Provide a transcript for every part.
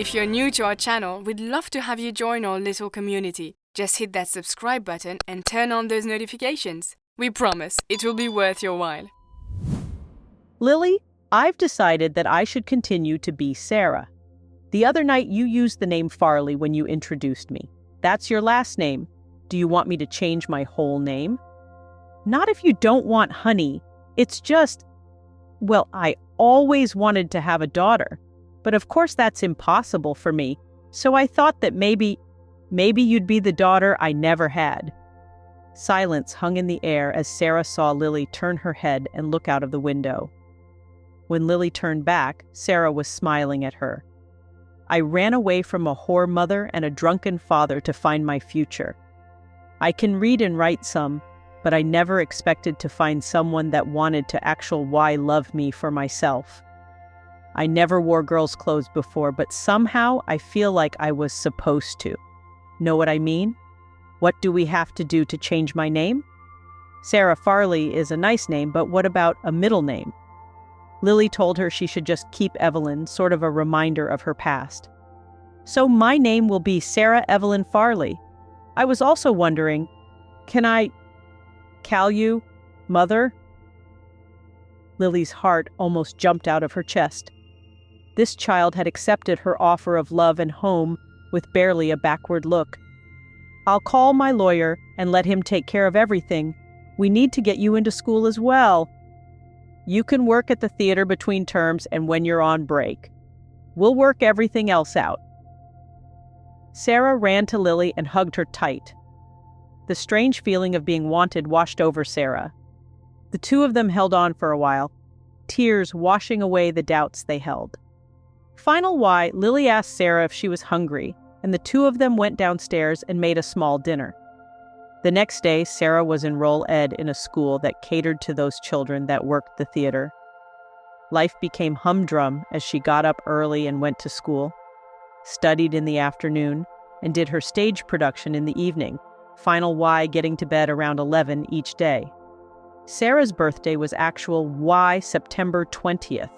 If you're new to our channel, we'd love to have you join our little community. Just hit that subscribe button and turn on those notifications. We promise it will be worth your while. Lily, I've decided that I should continue to be Sarah. The other night you used the name Farley when you introduced me. That's your last name. Do you want me to change my whole name? Not if you don't want honey. It's just, well, I always wanted to have a daughter. But of course that's impossible for me, so I thought that maybe you'd be the daughter I never had. Silence hung in the air as Sarah saw Lily turn her head and look out of the window. When Lily turned back, Sarah was smiling at her. I ran away from a whore mother and a drunken father to find my future. I can read and write some, but I never expected to find someone that wanted to love me for myself. I never wore girls' clothes before, but somehow I feel like I was supposed to. Know what I mean? What do we have to do to change my name? Sarah Farley is a nice name, but what about a middle name? Lily told her she should just keep Evelyn, sort of a reminder of her past. So my name will be Sarah Evelyn Farley. I was also wondering, can I call you Mother? Lily's heart almost jumped out of her chest. This child had accepted her offer of love and home with barely a backward look. I'll call my lawyer and let him take care of everything. We need to get you into school as well. You can work at the theater between terms and when you're on break. We'll work everything else out. Sarah ran to Lily and hugged her tight. The strange feeling of being wanted washed over Sarah. The two of them held on for a while, tears washing away the doubts they held. Lily asked Sarah if she was hungry, and the two of them went downstairs and made a small dinner. The next day, Sarah was in Roll Ed in a school that catered to those children that worked the theater. Life became humdrum as she got up early and went to school, studied in the afternoon, and did her stage production in the evening, Final Y getting to bed around 11 each day. Sarah's birthday was actual Y September 20th,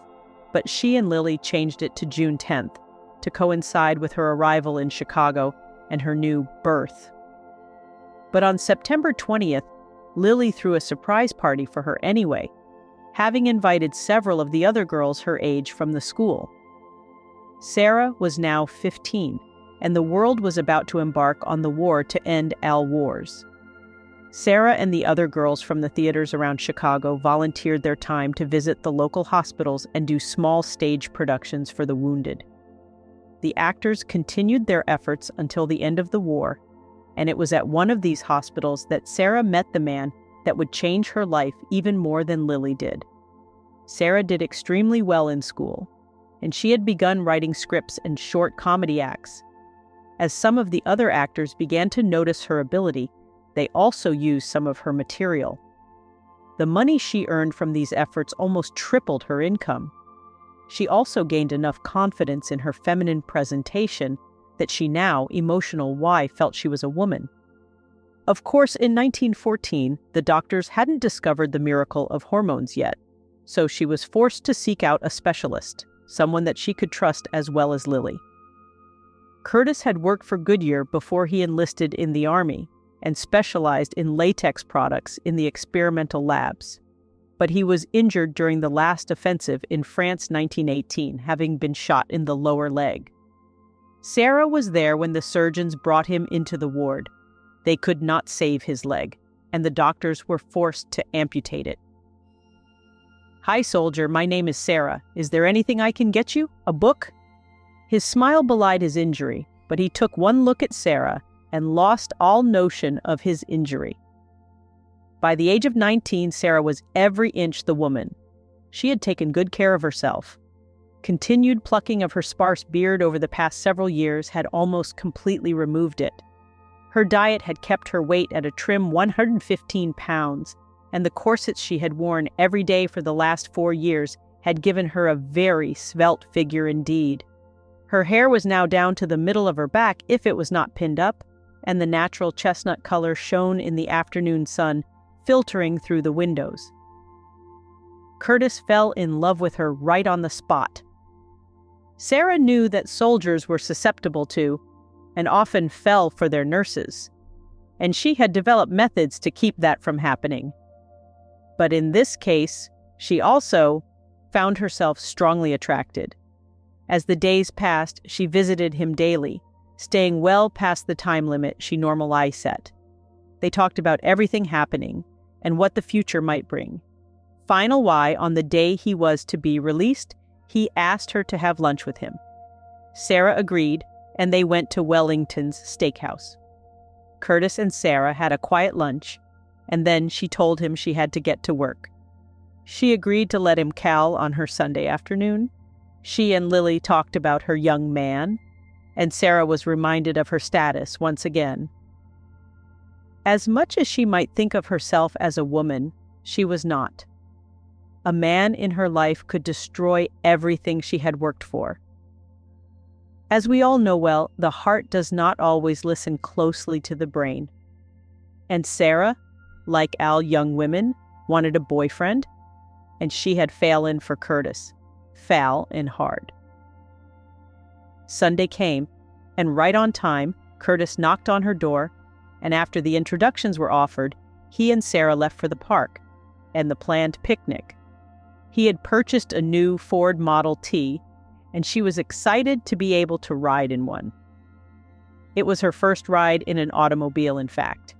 but she and Lily changed it to June 10th to coincide with her arrival in Chicago and her new birth. But on September 20th, Lily threw a surprise party for her anyway, having invited several of the other girls her age from the school. Sarah was now 15, and the world was about to embark on the war to end all wars. Sarah and the other girls from the theaters around Chicago volunteered their time to visit the local hospitals and do small stage productions for the wounded. The actors continued their efforts until the end of the war, and it was at one of these hospitals that Sarah met the man that would change her life even more than Lily did. Sarah did extremely well in school, and she had begun writing scripts and short comedy acts. As some of the other actors began to notice her ability, they also used some of her material. The money she earned from these efforts almost tripled her income. She also gained enough confidence in her feminine presentation that she now, emotional Y, felt she was a woman. Of course, in 1914, the doctors hadn't discovered the miracle of hormones yet, so she was forced to seek out a specialist, someone that she could trust as well as Lily. Curtis had worked for Goodyear before he enlisted in the Army, and specialized in latex products in the experimental labs. But he was injured during the last offensive in France 1918, having been shot in the lower leg. Sarah was there when the surgeons brought him into the ward. They could not save his leg, and the doctors were forced to amputate it. "Hi, soldier, my name is Sarah. Is there anything I can get you? A book?" His smile belied his injury, but he took one look at Sarah and lost all notion of his injury. By the age of 19, Sarah was every inch the woman. She had taken good care of herself. Continued plucking of her sparse beard over the past several years had almost completely removed it. Her diet had kept her weight at a trim 115 pounds, and the corsets she had worn every day for the last 4 years had given her a very svelte figure indeed. Her hair was now down to the middle of her back if it was not pinned up, and the natural chestnut color shone in the afternoon sun, filtering through the windows. Curtis fell in love with her right on the spot. Sarah knew that soldiers were susceptible to, and often fell for their nurses, and she had developed methods to keep that from happening. But in this case, she also found herself strongly attracted. As the days passed, she visited him daily, staying well past the time limit she normally set. They talked about everything happening and what the future might bring. Final why, on the day he was to be released, he asked her to have lunch with him. Sarah agreed, and they went to Wellington's steakhouse. Curtis and Sarah had a quiet lunch, and then she told him she had to get to work. She agreed to let him call on her Sunday afternoon. She and Lily talked about her young man, and Sarah was reminded of her status once again. As much as she might think of herself as a woman, she was not. A man in her life could destroy everything she had worked for. As we all know well, the heart does not always listen closely to the brain. And Sarah, like all young women, wanted a boyfriend, and she had fallen for Curtis. Foul and hard. Sunday came, and right on time, Curtis knocked on her door, and after the introductions were offered, he and Sarah left for the park and the planned picnic. He had purchased a new Ford Model T, and she was excited to be able to ride in one. It was her first ride in an automobile, in fact.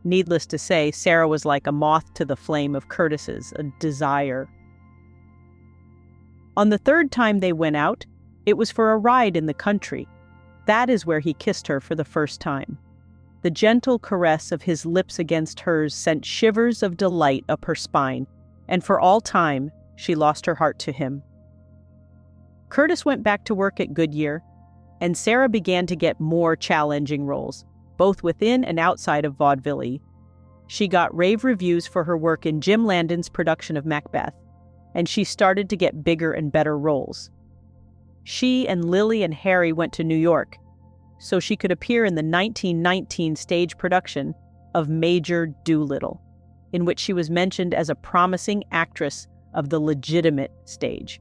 Needless to say, Sarah was like a moth to the flame of Curtis's, a desire. On the third time they went out, it was for a ride in the country. That is where he kissed her for the first time. The gentle caress of his lips against hers sent shivers of delight up her spine, and for all time, she lost her heart to him. Curtis went back to work at Goodyear, and Sarah began to get more challenging roles, both within and outside of vaudeville. She got rave reviews for her work in Jim Landon's production of Macbeth, and she started to get bigger and better roles. She and Lily and Harry went to New York, so she could appear in the 1919 stage production of Major Doolittle, in which she was mentioned as a promising actress of the legitimate stage.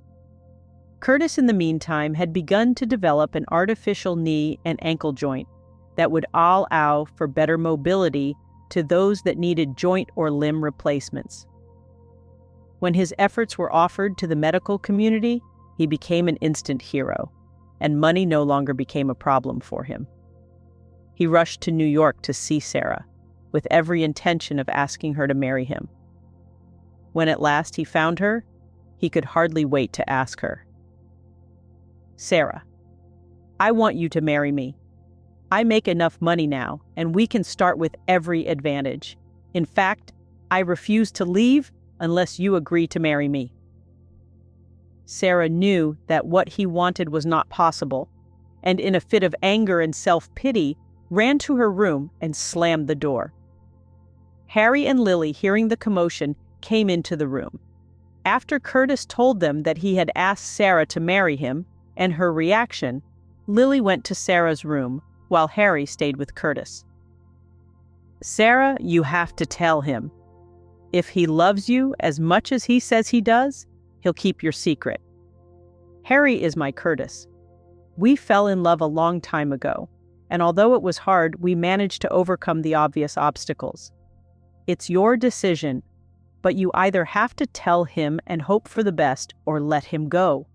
Curtis, in the meantime, had begun to develop an artificial knee and ankle joint that would allow for better mobility to those that needed joint or limb replacements. When his efforts were offered to the medical community, he became an instant hero, and money no longer became a problem for him. He rushed to New York to see Sarah, with every intention of asking her to marry him. When at last he found her, he could hardly wait to ask her. "Sarah, I want you to marry me. I make enough money now, and we can start with every advantage. In fact, I refuse to leave unless you agree to marry me." Sarah knew that what he wanted was not possible, and in a fit of anger and self-pity, ran to her room and slammed the door. Harry and Lily, hearing the commotion, came into the room. After Curtis told them that he had asked Sarah to marry him, and her reaction, Lily went to Sarah's room, while Harry stayed with Curtis. "Sarah, you have to tell him. If he loves you as much as he says he does, he'll keep your secret. Harry is my Curtis. We fell in love a long time ago, and although it was hard, we managed to overcome the obvious obstacles. It's your decision, but you either have to tell him and hope for the best or let him go."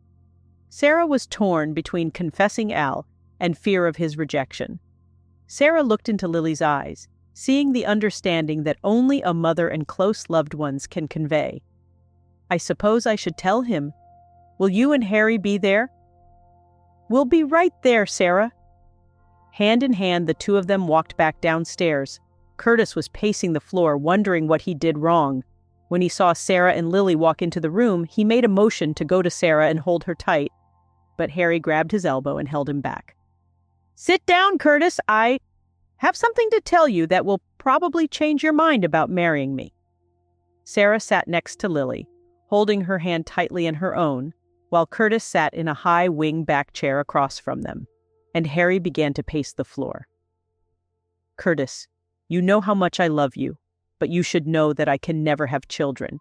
Sarah was torn between confessing Al and fear of his rejection. Sarah looked into Lily's eyes, seeing the understanding that only a mother and close loved ones can convey. "I suppose I should tell him. Will you and Harry be there?" "We'll be right there, Sarah." Hand in hand, the two of them walked back downstairs. Curtis was pacing the floor, wondering what he did wrong. When he saw Sarah and Lily walk into the room, he made a motion to go to Sarah and hold her tight, but Harry grabbed his elbow and held him back. "Sit down, Curtis. I have something to tell you that will probably change your mind about marrying me." Sarah sat next to Lily, holding her hand tightly in her own, while Curtis sat in a high wing-back chair across from them, and Harry began to pace the floor. "Curtis, you know how much I love you, but you should know that I can never have children.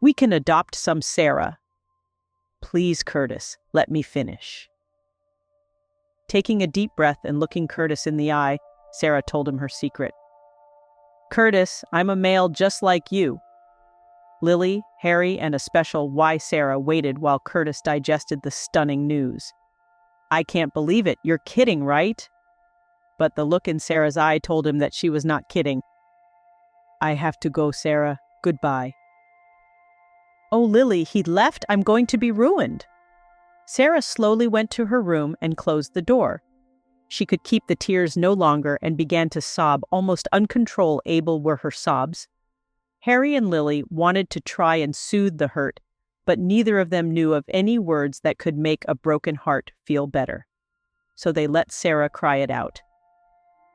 We can adopt some, Sarah. Please, Curtis, let me finish. Taking a deep breath and looking Curtis in the eye, Sarah told him her secret. Curtis, I'm a male just like you. Lily, Harry, and a special Y Sarah waited while Curtis digested the stunning news. I can't believe it. You're kidding, right? But the look in Sarah's eye told him that she was not kidding. I have to go, Sarah. Goodbye. Oh, Lily, he left? I'm going to be ruined. Sarah slowly went to her room and closed the door. She could keep the tears no longer and began to sob, almost uncontrollable were her sobs. Harry and Lily wanted to try and soothe the hurt, but neither of them knew of any words that could make a broken heart feel better. So they let Sarah cry it out.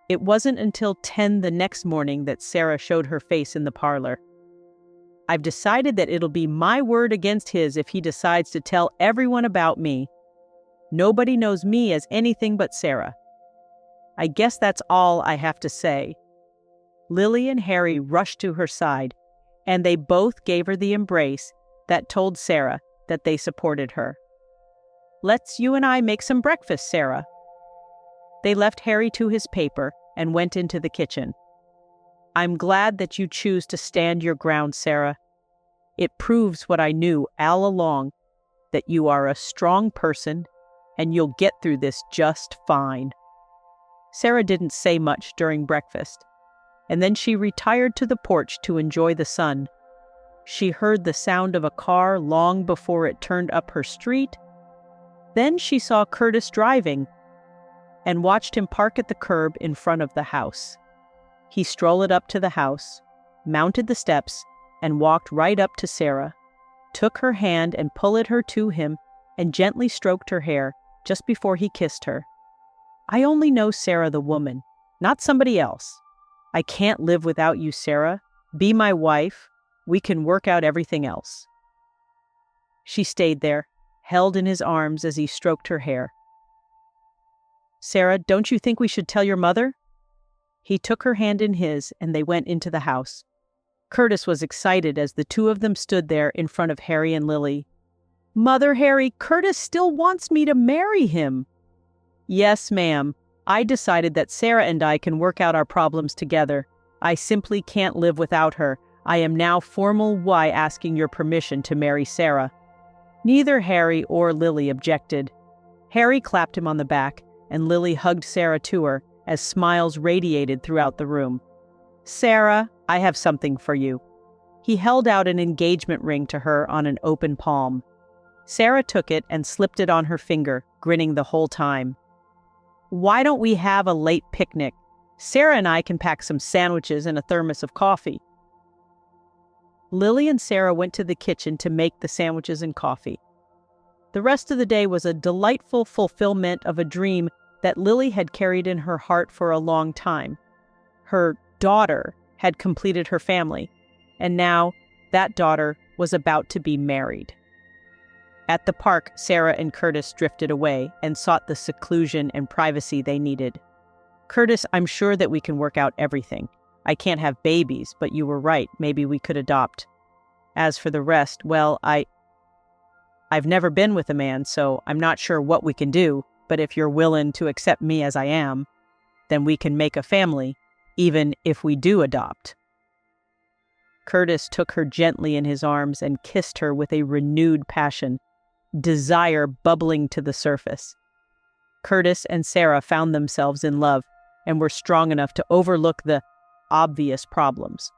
It wasn't until 10 the next morning that Sarah showed her face in the parlor. I've decided that it'll be my word against his if he decides to tell everyone about me. Nobody knows me as anything but Sarah. I guess that's all I have to say. Lily and Harry rushed to her side, and they both gave her the embrace that told Sarah that they supported her. Let's you and I make some breakfast, Sarah. They left Harry to his paper and went into the kitchen. I'm glad that you choose to stand your ground, Sarah. It proves what I knew all along, that you are a strong person and you'll get through this just fine. Sarah didn't say much during breakfast, and then she retired to the porch to enjoy the sun. She heard the sound of a car long before it turned up her street. Then she saw Curtis driving and watched him park at the curb in front of the house. He strolled up to the house, mounted the steps, and walked right up to Sarah, took her hand and pulled her to him, and gently stroked her hair just before he kissed her. I only know Sarah the woman, not somebody else. I can't live without you, Sarah. Be my wife. We can work out everything else. She stayed there, held in his arms as he stroked her hair. Sarah, don't you think we should tell your mother? He took her hand in his, and they went into the house. Curtis was excited as the two of them stood there in front of Harry and Lily. Mother, Harry, Curtis still wants me to marry him. Yes, ma'am. I decided that Sarah and I can work out our problems together. I simply can't live without her. I am now formal Y asking your permission to marry Sarah. Neither Harry or Lily objected. Harry clapped him on the back, and Lily hugged Sarah to her as smiles radiated throughout the room. Sarah, I have something for you. He held out an engagement ring to her on an open palm. Sarah took it and slipped it on her finger, grinning the whole time. Why don't we have a late picnic? Sarah and I can pack some sandwiches and a thermos of coffee. Lily and Sarah went to the kitchen to make the sandwiches and coffee. The rest of the day was a delightful fulfillment of a dream that Lily had carried in her heart for a long time. Her daughter had completed her family, and now that daughter was about to be married. At the park, Sarah and Curtis drifted away and sought the seclusion and privacy they needed. Curtis, I'm sure that we can work out everything. I can't have babies, but you were right. Maybe we could adopt. As for the rest, well, I've never been with a man, so I'm not sure what we can do, but if you're willing to accept me as I am, then we can make a family, even if we do adopt. Curtis took her gently in his arms and kissed her with a renewed passion, desire bubbling to the surface. Curtis and Sarah found themselves in love and were strong enough to overlook the obvious problems.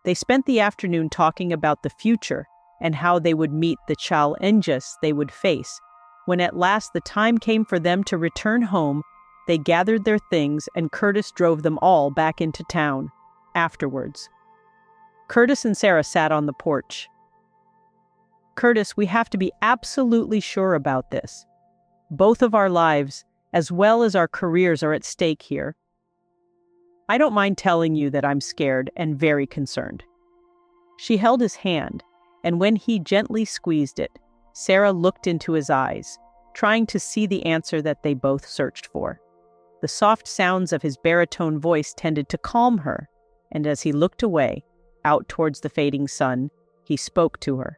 They spent the afternoon talking about the future and how they would meet the challenges they would face. When at last the time came for them to return home, they gathered their things and Curtis drove them all back into town afterwards. Curtis and Sarah sat on the porch. Curtis, we have to be absolutely sure about this. Both of our lives, as well as our careers, are at stake here. I don't mind telling you that I'm scared and very concerned. She held his hand, and when he gently squeezed it, Sarah looked into his eyes, trying to see the answer that they both searched for. The soft sounds of his baritone voice tended to calm her, and as he looked away, out towards the fading sun, he spoke to her.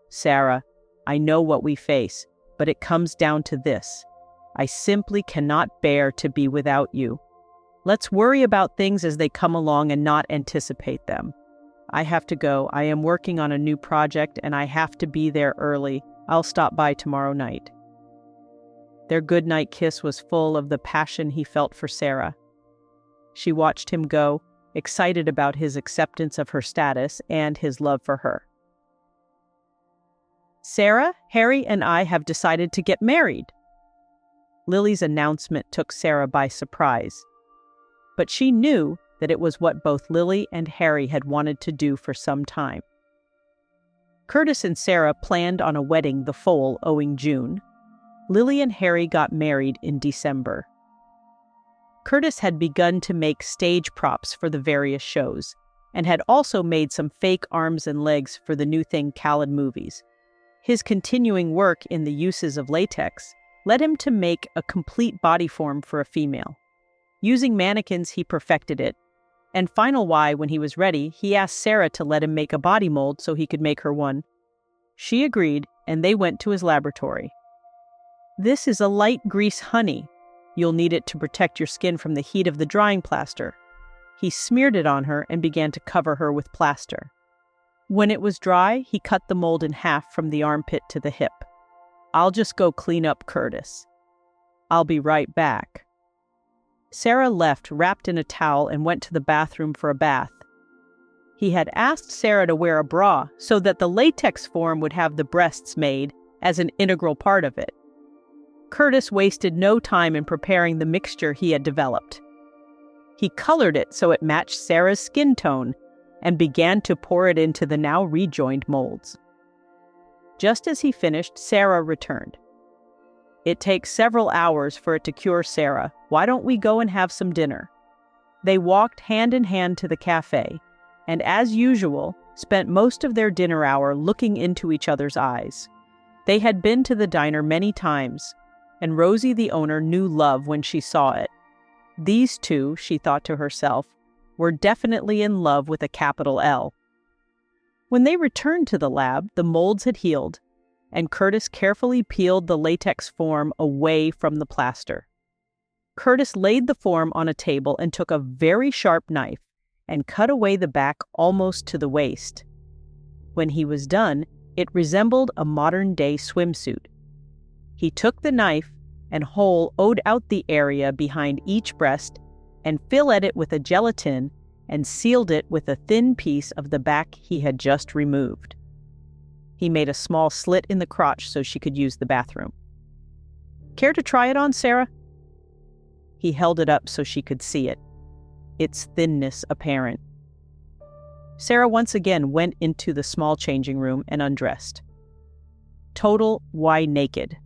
Sarah, I know what we face, but it comes down to this. I simply cannot bear to be without you. Let's worry about things as they come along and not anticipate them. I have to go. I am working on a new project and I have to be there early. I'll stop by tomorrow night." Their goodnight kiss was full of the passion he felt for Sarah. She watched him go, excited about his acceptance of her status and his love for her. "Sarah, Harry, and I have decided to get married." Lily's announcement took Sarah by surprise, but she knew that it was what both Lily and Harry had wanted to do for some time. Curtis and Sarah planned on a wedding the following June. Lily and Harry got married in December. Curtis had begun to make stage props for the various shows, and had also made some fake arms and legs for the New Thing Khaled movies. His continuing work in the uses of latex led him to make a complete body form for a female. Using mannequins, he perfected it, and final Y, when he was ready, he asked Sarah to let him make a body mold so he could make her one. She agreed, and they went to his laboratory. "This is a light grease honey. You'll need it to protect your skin from the heat of the drying plaster." He smeared it on her and began to cover her with plaster. When it was dry, he cut the mold in half from the armpit to the hip. "I'll just go clean up, Curtis. I'll be right back." Sarah left, wrapped in a towel, and went to the bathroom for a bath. He had asked Sarah to wear a bra so that the latex form would have the breasts made as an integral part of it. Curtis wasted no time in preparing the mixture he had developed. He colored it so it matched Sarah's skin tone and began to pour it into the now rejoined molds. Just as he finished, Sarah returned. "It takes several hours for it to cure, Sarah. Why don't we go and have some dinner?" They walked hand in hand to the cafe, and as usual, spent most of their dinner hour looking into each other's eyes. They had been to the diner many times, and Rosie, the owner, knew love when she saw it. These two, she thought to herself, were definitely in love with a capital L. When they returned to the lab, the molds had healed, and Curtis carefully peeled the latex form away from the plaster. Curtis laid the form on a table and took a very sharp knife and cut away the back almost to the waist. When he was done, it resembled a modern-day swimsuit. He took the knife and hollowed out the area behind each breast and filleted it with a gelatin and sealed it with a thin piece of the back he had just removed. He made a small slit in the crotch so she could use the bathroom. "Care to try it on, Sarah?" He held it up so she could see it, its thinness apparent. Sarah once again went into the small changing room and undressed. Total Y naked.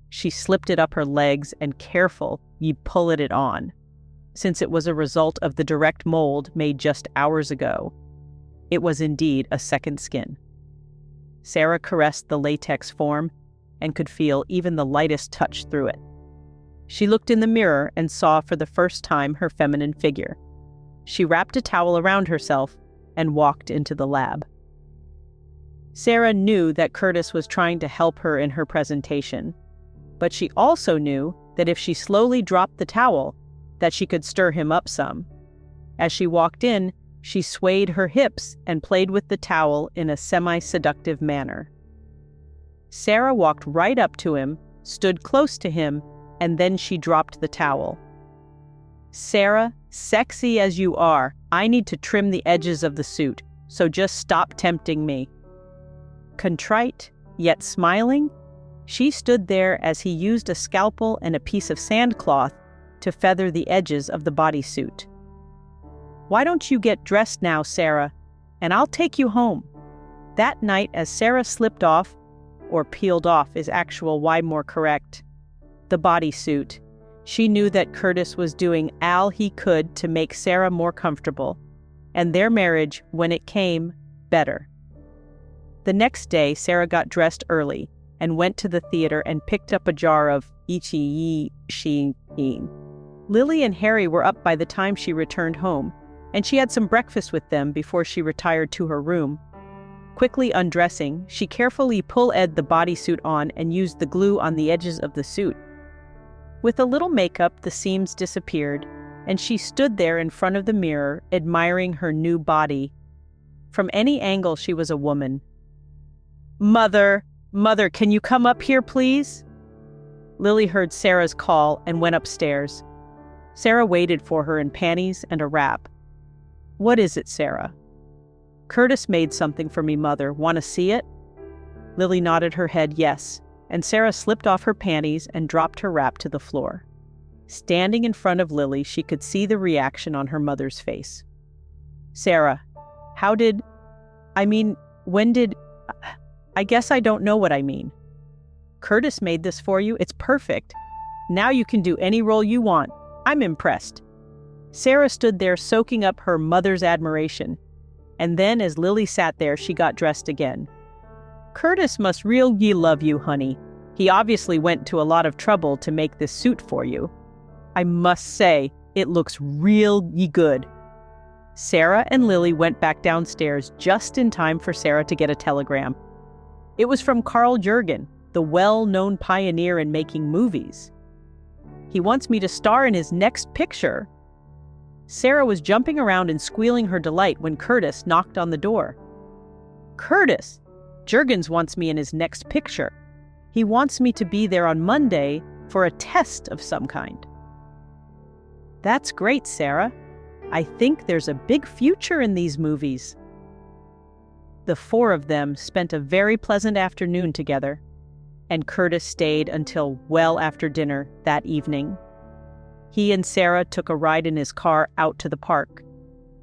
She slipped it up her legs and careful ye pulled it on, since it was a result of the direct mold made just hours ago. It was indeed a second skin. Sarah caressed the latex form and could feel even the lightest touch through it. She looked in the mirror and saw for the first time her feminine figure. She wrapped a towel around herself and walked into the lab. Sarah knew that Curtis was trying to help her in her presentation, but she also knew that if she slowly dropped the towel, that she could stir him up some. As she walked in, she swayed her hips and played with the towel in a semi-seductive manner. Sarah walked right up to him, stood close to him, and then she dropped the towel. "Sarah, sexy as you are, I need to trim the edges of the suit, so just stop tempting me." Contrite, yet smiling, she stood there as he used a scalpel and a piece of sandcloth to feather the edges of the bodysuit. "Why don't you get dressed now, Sarah, and I'll take you home." That night, as Sarah slipped off, or peeled off is actual Y more correct, the bodysuit, she knew that Curtis was doing all he could to make Sarah more comfortable, and their marriage, when it came, better. The next day, Sarah got dressed early and went to the theater and picked up a jar of Ichi-Sheen. Lily and Harry were up by the time she returned home, and she had some breakfast with them before she retired to her room. Quickly undressing, she carefully pulled the bodysuit on and used the glue on the edges of the suit. With a little makeup, the seams disappeared, and she stood there in front of the mirror, admiring her new body. From any angle, she was a woman. Mother, can you come up here, please?" Lily heard Sarah's call and went upstairs. Sarah waited for her in panties and a wrap. "What is it, Sarah?" "Curtis made something for me, Mother. Want to see it?" Lily nodded her head yes, and Sarah slipped off her panties and dropped her wrap to the floor. Standing in front of Lily, she could see the reaction on her mother's face. "Sarah, when did... I guess I don't know what I mean. Curtis made this for you. It's perfect. Now you can do any role you want. I'm impressed." Sarah stood there soaking up her mother's admiration, and then as Lily sat there, she got dressed again. "Curtis must really love you, honey. He obviously went to a lot of trouble to make this suit for you. I must say, it looks really good." Sarah and Lily went back downstairs just in time for Sarah to get a telegram. It was from Carl Jurgen, the well-known pioneer in making movies. "He wants me to star in his next picture." Sarah was jumping around and squealing her delight when Curtis knocked on the door. "Curtis, Jurgens wants me in his next picture. He wants me to be there on Monday for a test of some kind." "That's great, Sarah. I think there's a big future in these movies." The four of them spent a very pleasant afternoon together, and Curtis stayed until well after dinner that evening. He and Sarah took a ride in his car out to the park.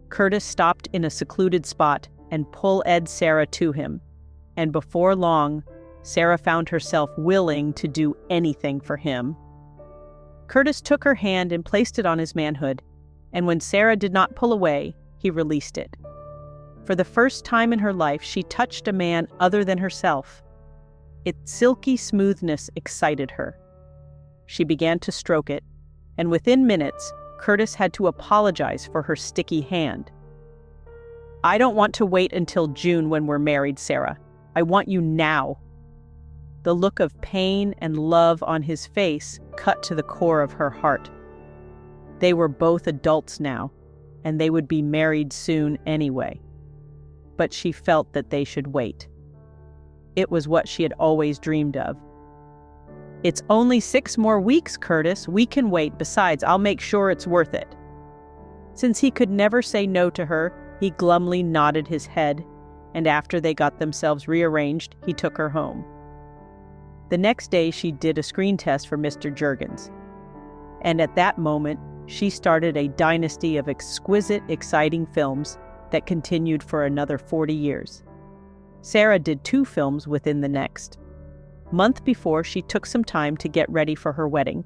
Curtis stopped in a secluded spot and pulled Sarah to him, and before long, Sarah found herself willing to do anything for him. Curtis took her hand and placed it on his manhood, and when Sarah did not pull away, he released it. For the first time in her life, she touched a man other than herself. Its silky smoothness excited her. She began to stroke it, and within minutes, Curtis had to apologize for her sticky hand. "I don't want to wait until June when we're married, Sarah. I want you now." The look of pain and love on his face cut to the core of her heart. They were both adults now, and they would be married soon anyway. But she felt that they should wait. It was what she had always dreamed of. "It's only 6 more weeks, Curtis. We can wait. Besides, I'll make sure it's worth it." Since he could never say no to her, he glumly nodded his head, and after they got themselves rearranged, he took her home. The next day, she did a screen test for Mr. Jurgens. And at that moment, she started a dynasty of exquisite, exciting films that continued for another 40 years. Sarah did 2 films within the next. Month before, she took some time to get ready for her wedding.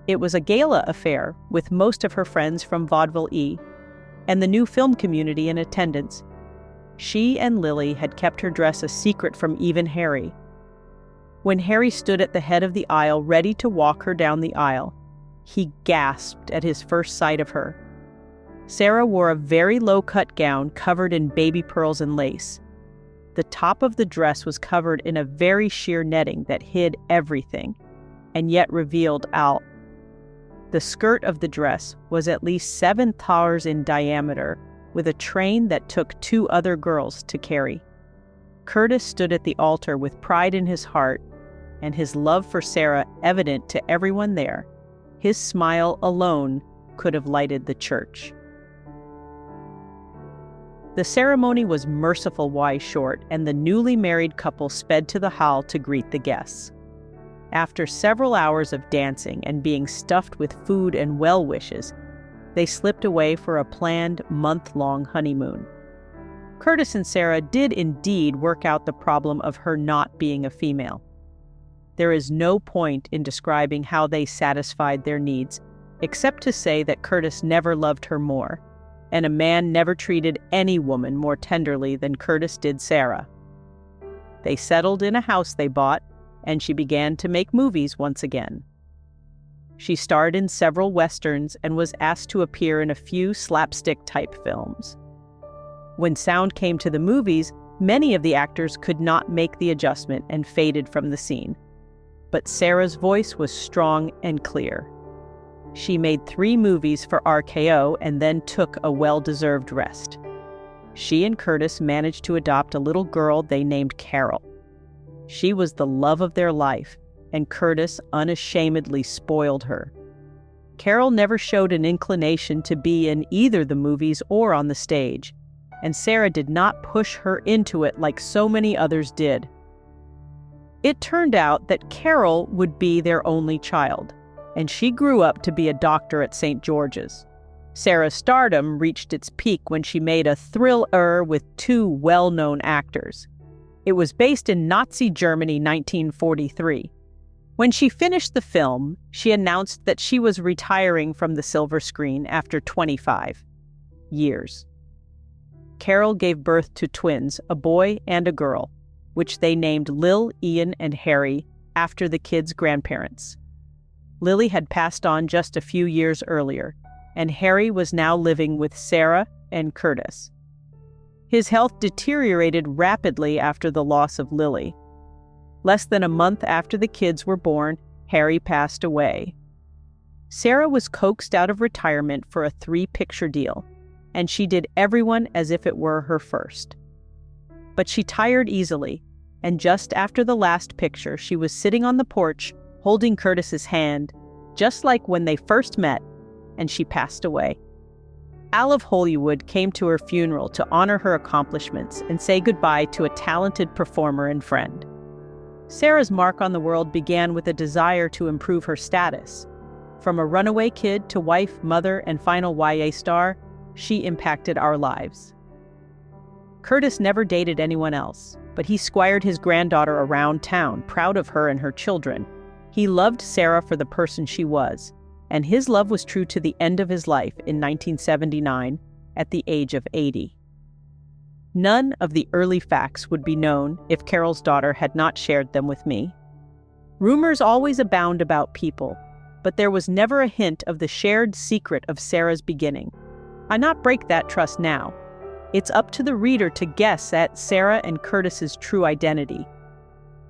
It was a gala affair with most of her friends from Vaudeville E! And the new film community in attendance. She and Lily had kept her dress a secret from even Harry. When Harry stood at the head of the aisle ready to walk her down the aisle, he gasped at his first sight of her. Sarah wore a very low-cut gown covered in baby pearls and lace. The top of the dress was covered in a very sheer netting that hid everything, and yet revealed all. The skirt of the dress was at least 7 thalers in diameter, with a train that took 2 other girls to carry. Curtis stood at the altar with pride in his heart, and his love for Sarah evident to everyone there. His smile alone could have lighted the church. The ceremony was merciful-wise short, and the newly married couple sped to the hall to greet the guests. After several hours of dancing and being stuffed with food and well wishes, they slipped away for a planned month-long honeymoon. Curtis and Sarah did indeed work out the problem of her not being a female. There is no point in describing how they satisfied their needs, except to say that Curtis never loved her more, and a man never treated any woman more tenderly than Curtis did Sarah. They settled in a house they bought, and she began to make movies once again. She starred in several westerns and was asked to appear in a few slapstick-type films. When sound came to the movies, Many of the actors could not make the adjustment and faded from the scene. But Sarah's voice was strong and clear. She made 3 movies for RKO and then took a well-deserved rest. She and Curtis managed to adopt a little girl they named Carol. She was the love of their life, and Curtis unashamedly spoiled her. Carol never showed an inclination to be in either the movies or on the stage, and Sarah did not push her into it like so many others did. It turned out that Carol would be their only child, and she grew up to be a doctor at St. George's. Sarah's stardom reached its peak when she made a thriller with 2 well-known actors. It was based in Nazi Germany 1943. When she finished the film, she announced that she was retiring from the silver screen after 25 years. Carol gave birth to twins, a boy and a girl, which they named Lil, Ian, and Harry after the kids' grandparents. Lily had passed on just a few years earlier, and Harry was now living with Sarah and Curtis. His health deteriorated rapidly after the loss of Lily. Less than a month after the kids were born, Harry passed away. Sarah was coaxed out of retirement for a 3-picture deal, and she did everyone as if it were her first. But she tired easily, and just after the last picture, she was sitting on the porch, holding Curtis's hand, just like when they first met, and she passed away. Al of Hollywood came to her funeral to honor her accomplishments and say goodbye to a talented performer and friend. Sarah's mark on the world began with a desire to improve her status. From a runaway kid to wife, mother, and final YA star, she impacted our lives. Curtis never dated anyone else, but he squired his granddaughter around town, proud of her and her children. He loved Sarah for the person she was, and his love was true to the end of his life in 1979 at the age of 80. None of the early facts would be known if Carol's daughter had not shared them with me. Rumors always abound about people, but there was never a hint of the shared secret of Sarah's beginning. I not break that trust now. It's up to the reader to guess at Sarah and Curtis's true identity,